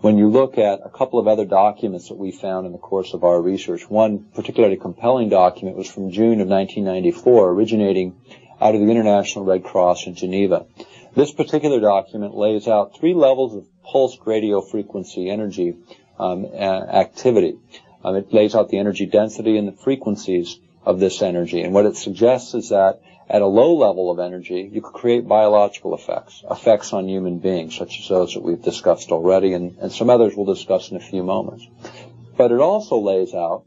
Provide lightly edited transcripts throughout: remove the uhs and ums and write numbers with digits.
When you look at a couple of other documents that we found in the course of our research, one particularly compelling document was from June of 1994, originating out of the International Red Cross in Geneva. This particular document lays out 3 levels of pulsed radio frequency energy activity. It lays out the energy density and the frequencies of this energy. And what it suggests is that at a low level of energy, you could create biological effects on human beings, such as those that we've discussed already, and some others we'll discuss in a few moments. But it also lays out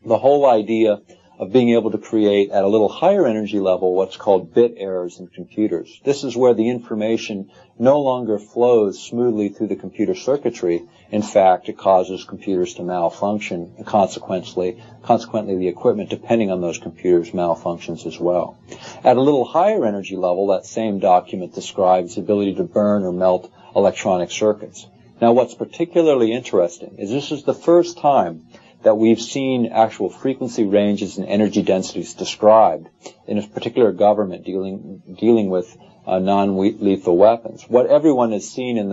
the whole idea of being able to create at a little higher energy level what's called bit errors in computers. This is where the information no longer flows smoothly through the computer circuitry. In fact, it causes computers to malfunction, and consequently the equipment depending on those computers malfunctions as well. At a little higher energy level, that same document describes the ability to burn or melt electronic circuits. Now, what's particularly interesting is this is the first time that we've seen actual frequency ranges and energy densities described in a particular government dealing with non-lethal weapons. What everyone has seen in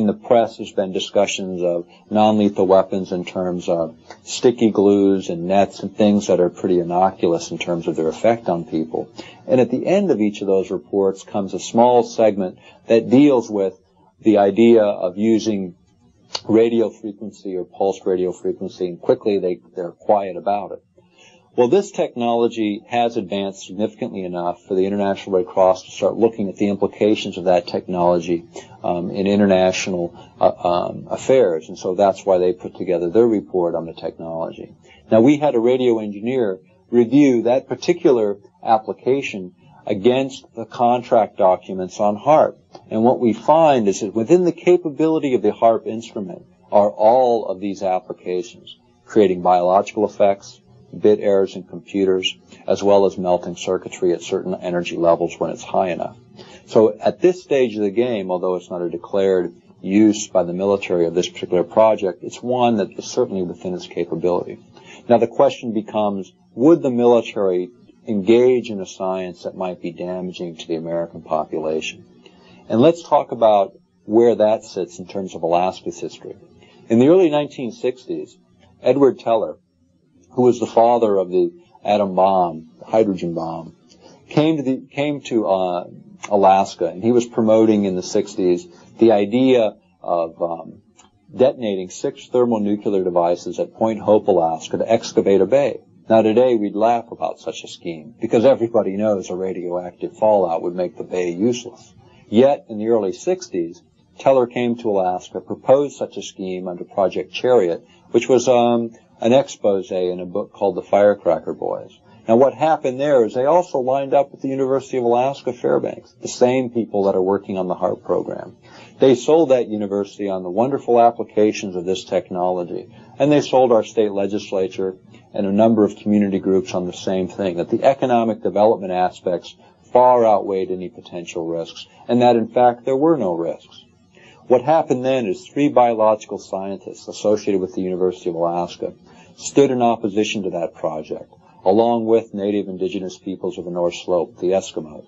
the press has been discussions of non-lethal weapons in terms of sticky glues and nets and things that are pretty innocuous in terms of their effect on people. And at the end of each of those reports comes a small segment that deals with the idea of using radio frequency or pulsed radio frequency, and quickly they're quiet about it. Well, this technology has advanced significantly enough for the International Red Cross to start looking at the implications of that technology in international affairs, and so that's why they put together their report on the technology. Now, we had a radio engineer review that particular application against the contract documents on Haarp. And what we find is that within the capability of the Haarp instrument are all of these applications, creating biological effects, bit errors in computers, as well as melting circuitry at certain energy levels when it's high enough. So at this stage of the game, although it's not a declared use by the military of this particular project, it's one that is certainly within its capability. Now the question becomes, would the military engage in a science that might be damaging to the American population? And let's talk about where that sits in terms of Alaska's history. In the early 1960s, Edward Teller, who was the father of the atom bomb, the hydrogen bomb, came to Alaska, and he was promoting in the 60s the idea of detonating 6 thermonuclear devices at Point Hope, Alaska, to excavate a bay. Now, today, we'd laugh about such a scheme, because everybody knows a radioactive fallout would make the bay useless. Yet, in the early 60s, Teller came to Alaska, proposed such a scheme under Project Chariot, which was an expose in a book called The Firecracker Boys. Now, what happened there is they also lined up with the University of Alaska Fairbanks, the same people that are working on the Haarp program. They sold that university on the wonderful applications of this technology, and they sold our state legislature and a number of community groups on the same thing, that the economic development aspects far outweighed any potential risks, and that, in fact, there were no risks. What happened then is 3 biological scientists associated with the University of Alaska stood in opposition to that project, along with native indigenous peoples of the North Slope, the Eskimos.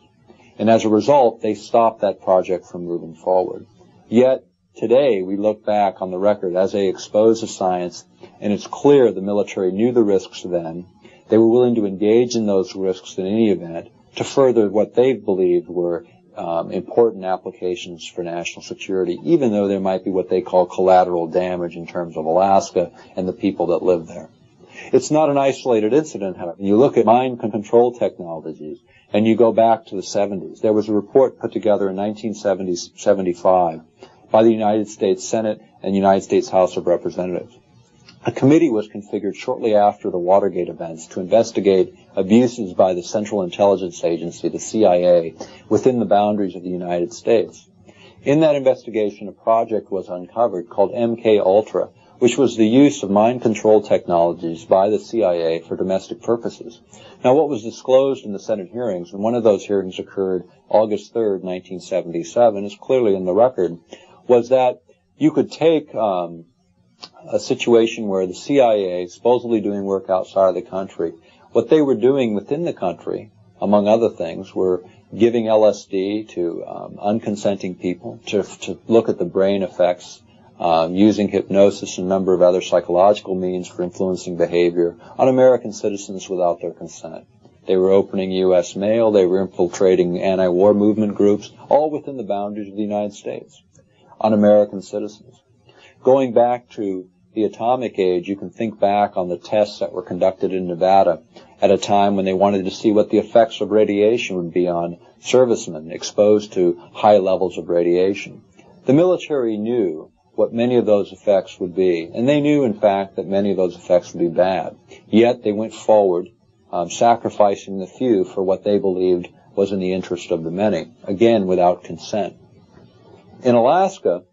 And as a result, they stopped that project from moving forward. Yet, today, we look back on the record as they expose the science, and it's clear the military knew the risks then. They were willing to engage in those risks in any event to further what they believed were important applications for national security, even though there might be what they call collateral damage in terms of Alaska and the people that live there. It's not an isolated incident, however. You look at mind control technologies, and you go back to the 70s. There was a report put together in 1975 by the United States Senate and United States House of Representatives. A committee was configured shortly after the Watergate events to investigate abuses by the Central Intelligence Agency, the CIA, within the boundaries of the United States. In that investigation, a project was uncovered called MK Ultra, which was the use of mind control technologies by the CIA for domestic purposes. Now, what was disclosed in the Senate hearings, and one of those hearings occurred August 3rd, 1977, is clearly in the record, was that you could take a situation where the CIA, supposedly doing work outside of the country, what they were doing within the country, among other things, were giving LSD to unconsenting people to look at the brain effects using hypnosis and a number of other psychological means for influencing behavior on American citizens without their consent. They were opening U.S. mail, they were infiltrating anti-war movement groups, all within the boundaries of the United States, on American citizens. Going back to the atomic age, you can think back on the tests that were conducted in Nevada at a time when they wanted to see what the effects of radiation would be on servicemen exposed to high levels of radiation. The military knew what many of those effects would be, and they knew, in fact, that many of those effects would be bad. Yet they went forward, sacrificing the few for what they believed was in the interest of the many, again, without consent. In Alaska,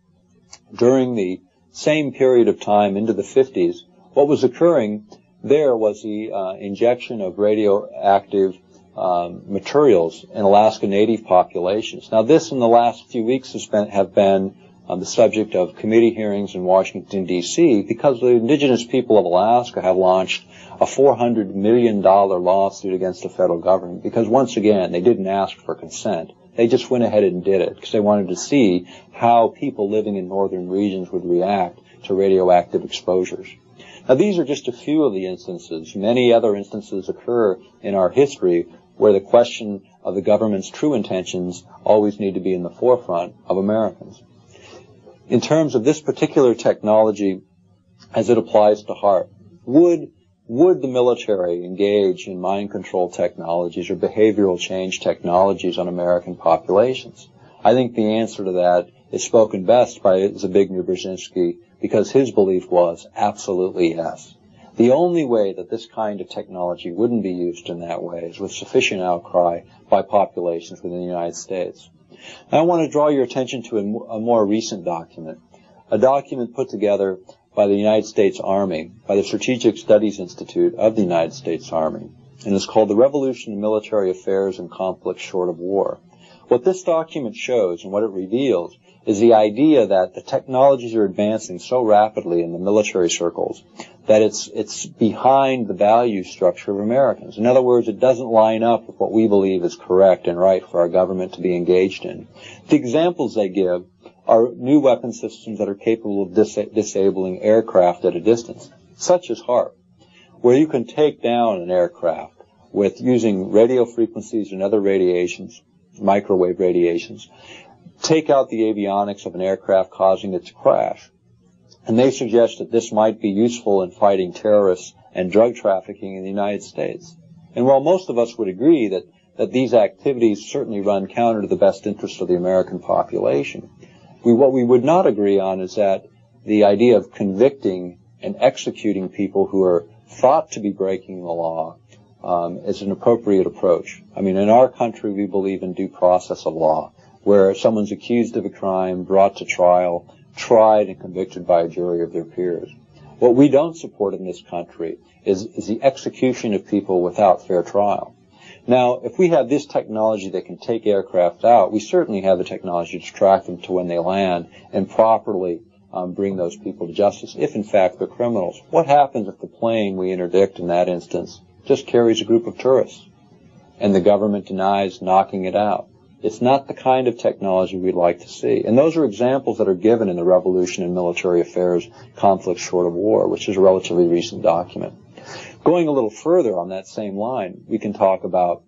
during the same period of time into the 50s, what was occurring there was the injection of radioactive materials in Alaska Native populations. Now, this in the last few weeks have been the subject of committee hearings in Washington, D.C., because the indigenous people of Alaska have launched a $400 million lawsuit against the federal government because, once again, they didn't ask for consent. They just went ahead and did it because they wanted to see how people living in northern regions would react to radioactive exposures. Now, these are just a few of the instances. Many other instances occur in our history where the question of the government's true intentions always need to be in the forefront of Americans. In terms of this particular technology, as it applies to Haarp, would the military engage in mind control technologies or behavioral change technologies on American populations? I think the answer to that is spoken best by Zbigniew Brzezinski, because his belief was absolutely yes. The only way that this kind of technology wouldn't be used in that way is with sufficient outcry by populations within the United States. Now, I want to draw your attention to a more recent document, a document put together by the United States Army, by the Strategic Studies Institute of the United States Army, and it's called The Revolution in Military Affairs and Conflicts Short of War. What this document shows and what it reveals is the idea that the technologies are advancing so rapidly in the military circles that it's behind the value structure of Americans. In other words, it doesn't line up with what we believe is correct and right for our government to be engaged in. The examples they give are new weapon systems that are capable of disabling aircraft at a distance, such as Haarp, where you can take down an aircraft with using radio frequencies and other radiations, microwave radiations, take out the avionics of an aircraft, causing it to crash. And they suggest that this might be useful in fighting terrorists and drug trafficking in the United States. And while most of us would agree that these activities certainly run counter to the best interest of the American population, what we would not agree on is that the idea of convicting and executing people who are thought to be breaking the law is an appropriate approach. I mean, in our country, we believe in due process of law, where someone's accused of a crime, brought to trial, tried and convicted by a jury of their peers. What we don't support in this country is the execution of people without fair trial. Now, if we have this technology that can take aircraft out, we certainly have the technology to track them to when they land and properly bring those people to justice, if in fact they're criminals. What happens if the plane we interdict in that instance just carries a group of tourists and the government denies knocking it out? It's not the kind of technology we'd like to see. And those are examples that are given in the Revolution in Military Affairs, Conflicts Short of War, which is a relatively recent document. Going a little further on that same line, we can talk about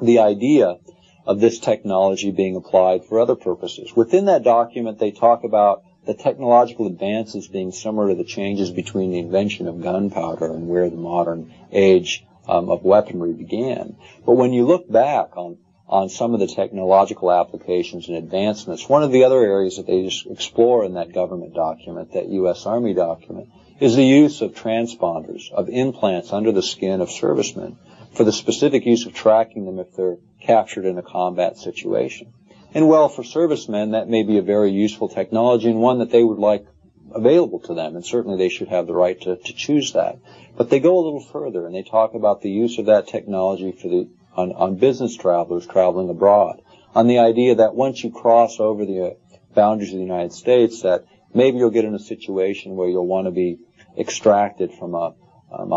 the idea of this technology being applied for other purposes. Within that document, they talk about the technological advances being similar to the changes between the invention of gunpowder and where the modern age of weaponry began. But when you look back on some of the technological applications and advancements, one of the other areas that they just explore in that government document, that U.S. Army document, is the use of transponders, of implants under the skin of servicemen for the specific use of tracking them if they're captured in a combat situation. And well, for servicemen, that may be a very useful technology and one that they would like available to them, and certainly they should have the right to choose that. But they go a little further, and they talk about the use of that technology for on business travelers traveling abroad, on the idea that once you cross over the boundaries of the United States, that maybe you'll get in a situation where you'll want to be extracted from a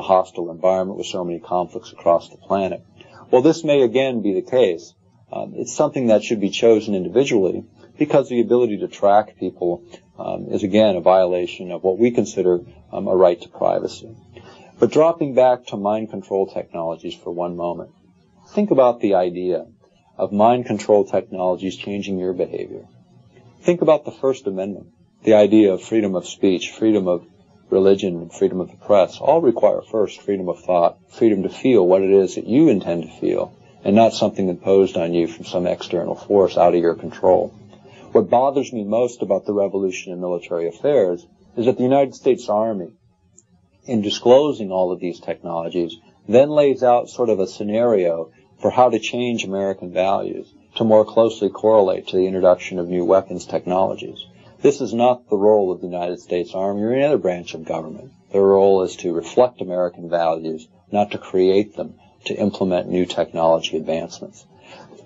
hostile environment with so many conflicts across the planet. Well, this may again be the case. It's something that should be chosen individually, because the ability to track people is, again, a violation of what we consider a right to privacy. But dropping back to mind control technologies for one moment, think about the idea of mind control technologies changing your behavior. Think about the First Amendment, the idea of freedom of speech, freedom of religion, and freedom of the press. All require first freedom of thought, freedom to feel what it is that you intend to feel, and not something imposed on you from some external force out of your control. What bothers me most about the revolution in military affairs is that the United States Army, in disclosing all of these technologies, then lays out sort of a scenario for how to change American values to more closely correlate to the introduction of new weapons technologies. This is not the role of the United States Army or any other branch of government. Their role is to reflect American values, not to create them, to implement new technology advancements.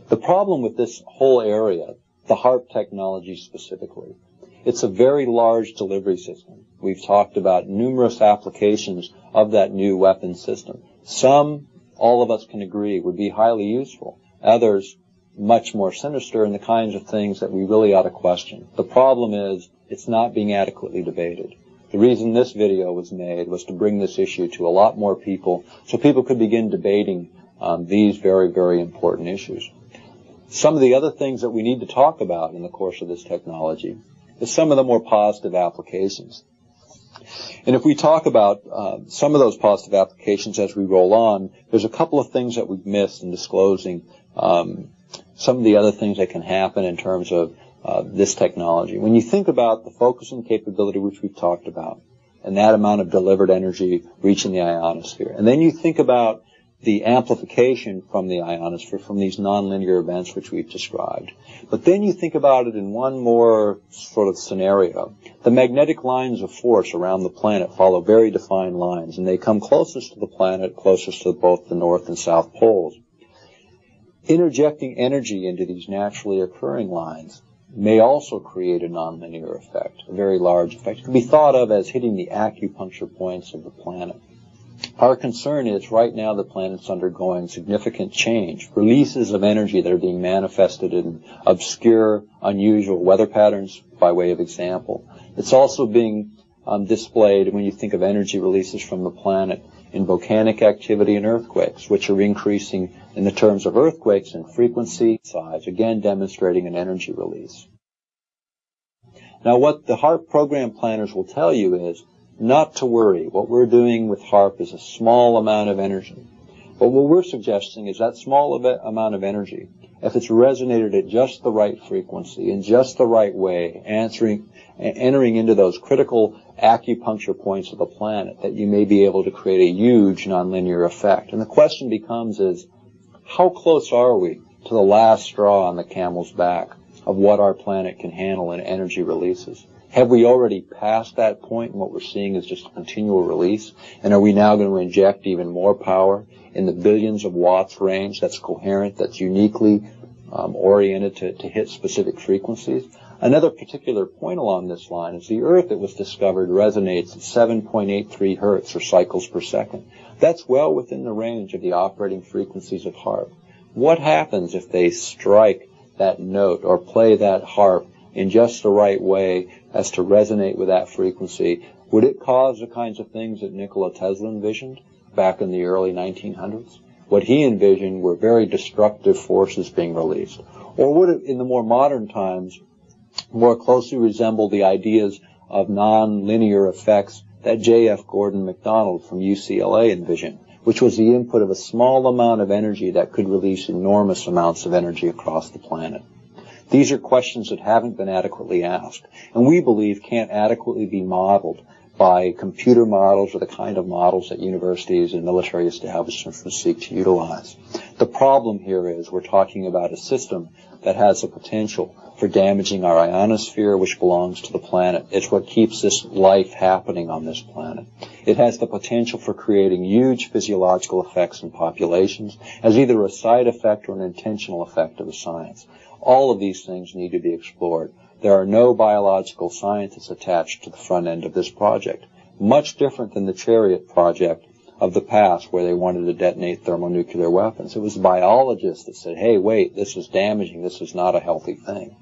The problem with this whole area, the Haarp technology specifically, it's a very large delivery system. We've talked about numerous applications of that new weapon system. Some, all of us can agree, would be highly useful. Others, much more sinister, and the kinds of things that we really ought to question. The problem is, it's not being adequately debated. The reason this video was made was to bring this issue to a lot more people so people could begin debating these very, very important issues. Some of the other things that we need to talk about in the course of this technology is some of the more positive applications. And if we talk about some of those positive applications as we roll on, there's a couple of things that we've missed in disclosing some of the other things that can happen in terms of this technology. When you think about the focusing capability, which we've talked about, and that amount of delivered energy reaching the ionosphere, and then you think about the amplification from the ionosphere, from these nonlinear events which we've described. But then you think about it in one more sort of scenario. The magnetic lines of force around the planet follow very defined lines, and they come closest to the planet, closest to both the north and south poles. Interjecting energy into these naturally occurring lines may also create a nonlinear effect, a very large effect. It can be thought of as hitting the acupuncture points of the planet. Our concern is right now the planet's undergoing significant change, releases of energy that are being manifested in obscure, unusual weather patterns, by way of example. It's also being displayed when you think of energy releases from the planet in volcanic activity and earthquakes, which are increasing in the terms of earthquakes in frequency, size, again demonstrating an energy release. Now what the Haarp program planners will tell you is not to worry. What we're doing with Haarp is a small amount of energy. But what we're suggesting is that small amount of energy, if it's resonated at just the right frequency, in just the right way, entering into those critical acupuncture points of the planet, that you may be able to create a huge nonlinear effect. And the question becomes is, how close are we to the last straw on the camel's back of what our planet can handle in energy releases? Have we already passed that point, and what we're seeing is just a continual release? And are we now going to inject even more power in the billions of watts range that's coherent, that's uniquely oriented to hit specific frequencies? Another particular point along this line is the Earth that was discovered resonates at 7.83 hertz, or cycles per second. That's well within the range of the operating frequencies of Haarp. What happens if they strike that note or play that harp in just the right way as to resonate with that frequency? Would it cause the kinds of things that Nikola Tesla envisioned back in the early 1900s? What he envisioned were very destructive forces being released. Or would it, in the more modern times, more closely resemble the ideas of non-linear effects that J.F. Gordon MacDonald from UCLA envisioned, which was the input of a small amount of energy that could release enormous amounts of energy across the planet? These are questions that haven't been adequately asked, and we believe can't adequately be modeled by computer models or the kind of models that universities and military establishments would seek to utilize. The problem here is we're talking about a system that has the potential for damaging our ionosphere, which belongs to the planet. It's what keeps this life happening on this planet. It has the potential for creating huge physiological effects in populations as either a side effect or an intentional effect of the science. All of these things need to be explored. There are no biological scientists attached to the front end of this project. Much different than the Chariot project of the past, where they wanted to detonate thermonuclear weapons. It was biologists that said, hey, wait, this is damaging, this is not a healthy thing.